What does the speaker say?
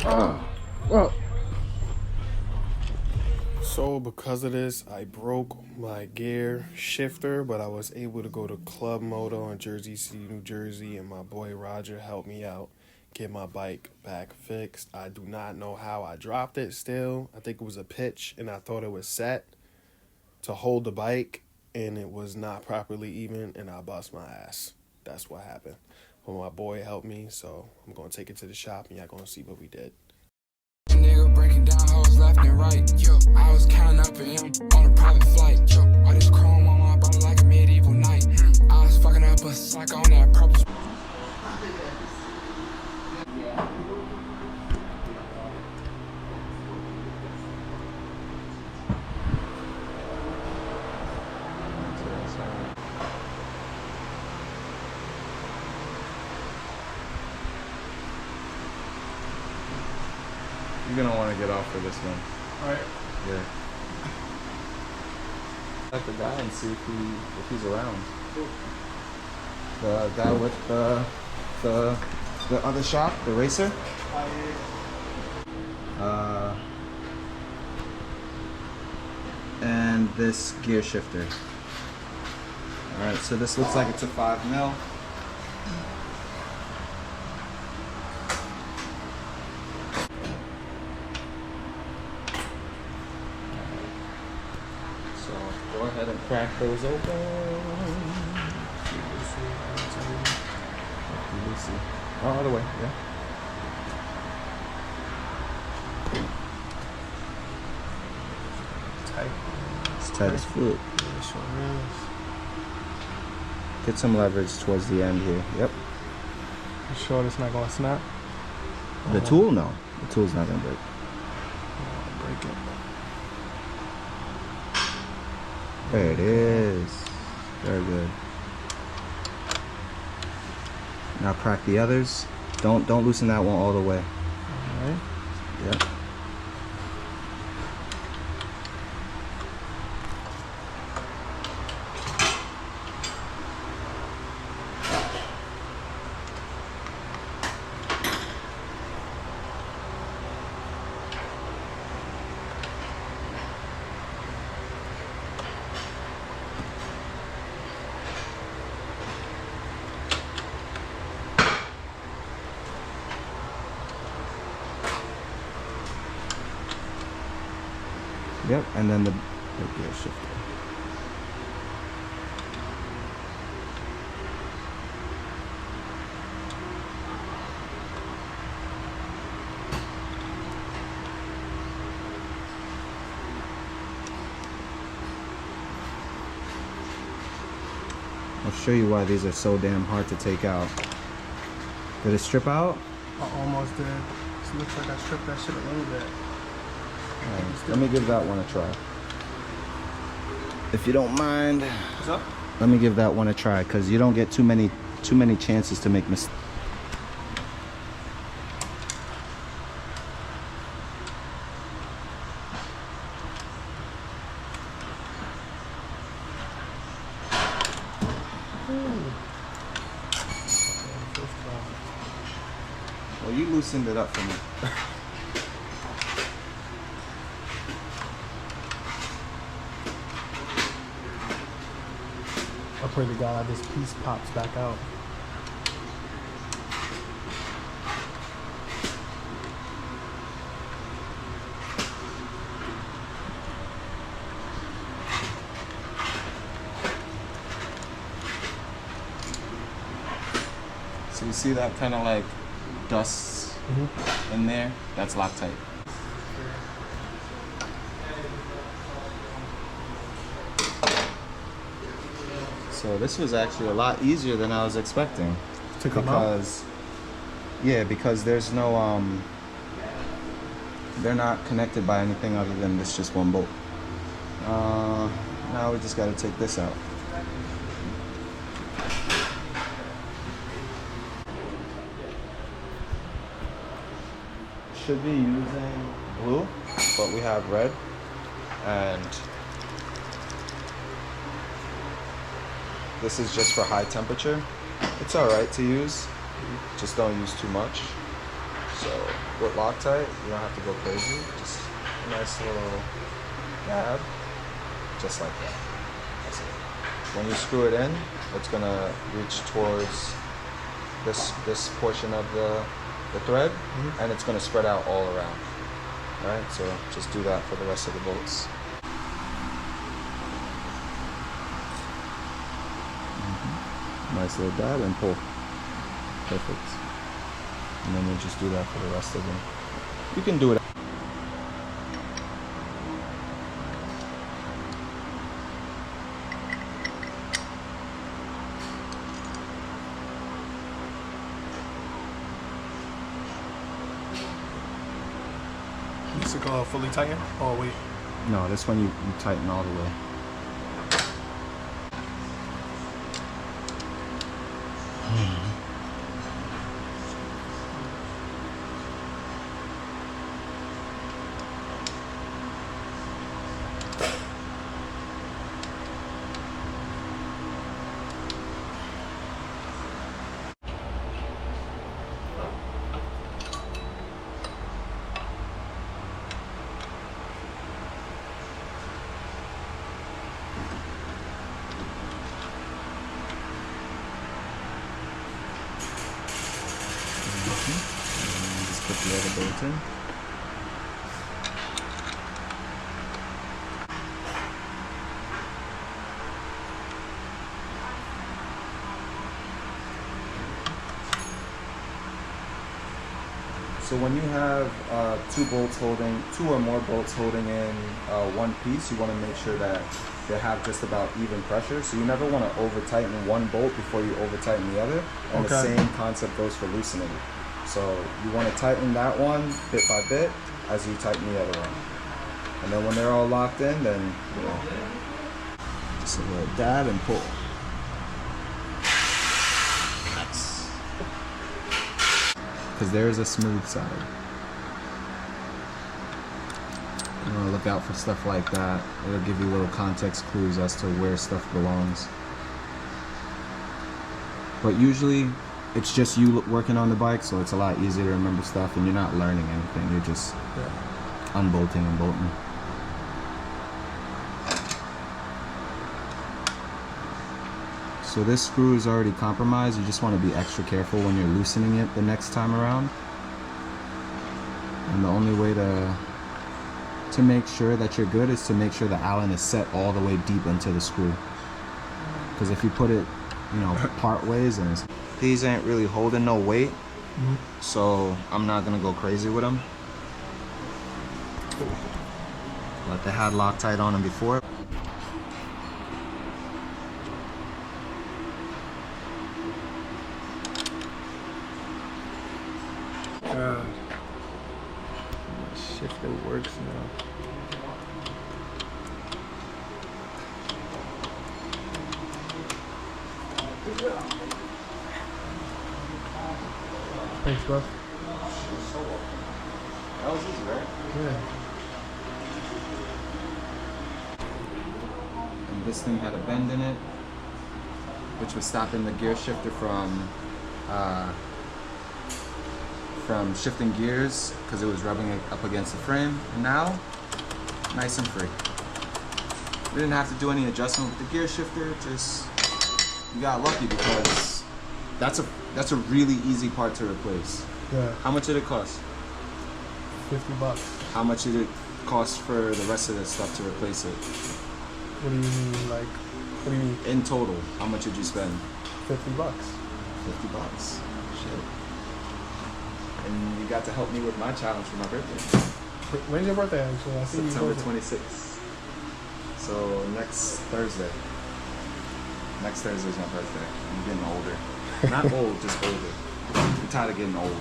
Well, So because of this, I broke my gear shifter, but I was able to go to Club Moto in Jersey City, New Jersey, and my boy Rodger helped me out, get my bike back fixed. I do not know how I dropped it still. I think it was a pitch, and I thought it was set to hold the bike, and it was not properly even, and I bust my ass. That's what happened. But my boy helped me, so I'm going to take it to the shop, and y'all going to see what we did. Nigga breaking down hoes left and right. Yo, I was counting up in on a private flight. Yo, all this chrome on my body like a medieval knight. I was fucking up a psych on that purple. you're gonna want to get off for this one. All right. Yeah. At the guy and see if he's around. The guy with the other shop, the racer. And this gear shifter. All right, so this looks like it's a 5 mil. So go ahead and crack those open. All the way, yeah. Tight. It's tight as foot. Yeah, sure is. Get some leverage towards the end here. Yep. You sure it's not gonna snap? The tool, no. The tool's not gonna break. Break it. There it is. Very good. Now crack the others. Don't loosen that one all the way. All right. Yep. Yep, and then the gear shifter. I'll show you why these are so damn hard to take out. Did it strip out? I almost did. It looks like I stripped that shit a little bit. Alright, let me give that one a try. If you don't mind, What's up? let me give that one a try, because you don't get too many chances to make mistakes. Well, you loosened it up for me. I pray to God this piece pops back out. So you see that kind of like dust in there? That's Loctite. So this was actually a lot easier than I was expecting. To come out? Because there's no they're not connected by anything other than this just one bolt. Now we just got to take this out. Should be using blue, but we have red, and this is just for high temperature. It's all right to use, just don't use too much. So with Loctite, you don't have to go crazy. Just a nice little dab, just like that. That's it. When you screw it in, it's gonna reach towards this portion of the thread, and it's gonna spread out all around. All right, so just do that for the rest of the bolts. Nice little dab and pull. Perfect. And then we'll just do that for the rest of them. You can do it. This is called fully tighten? Oh, wait. No, this one you tighten all the way. Just put the other bolt in. So when you have two or more bolts holding in one piece, you want to make sure that they have just about even pressure. So you never want to over tighten one bolt before you over tighten the other. And the same concept goes for loosening. So you want to tighten that one bit by bit as you tighten the other one. And then when they're all locked in, then just a little dab and pull. Nice. Because there is a smooth side. You want to look out for stuff like that. It'll give you little context clues as to where stuff belongs. But usually it's just you working on the bike, so it's a lot easier to remember stuff, and you're not learning anything. You're just unbolting and bolting. So this screw is already compromised. You just want to be extra careful when you're loosening it the next time around. And the only way to make sure that you're good is to make sure the Allen is set all the way deep into the screw. Because if you put it, part ways, and these ain't really holding no weight, so I'm not gonna go crazy with them. But they had Loctite on them before. Shifting works now. Thanks, bro. That was easy, right? Yeah. And this thing had a bend in it, which was stopping the gear shifter from shifting gears because it was rubbing it up against the frame. And now, nice and free. We didn't have to do any adjustment with the gear shifter. Just you got lucky because that's a really easy part to replace. Yeah. How much did it cost? $50. How much did it cost for the rest of this stuff to replace it? What do you mean? Like, what do you mean? In total, how much did you spend? $50. $50. Shit. And you got to help me with my challenge for my birthday. When's your birthday, actually? I see September you 26th. So next Thursday. Next Thursday's my birthday. I'm getting older. Not old, just older. I'm tired of getting old.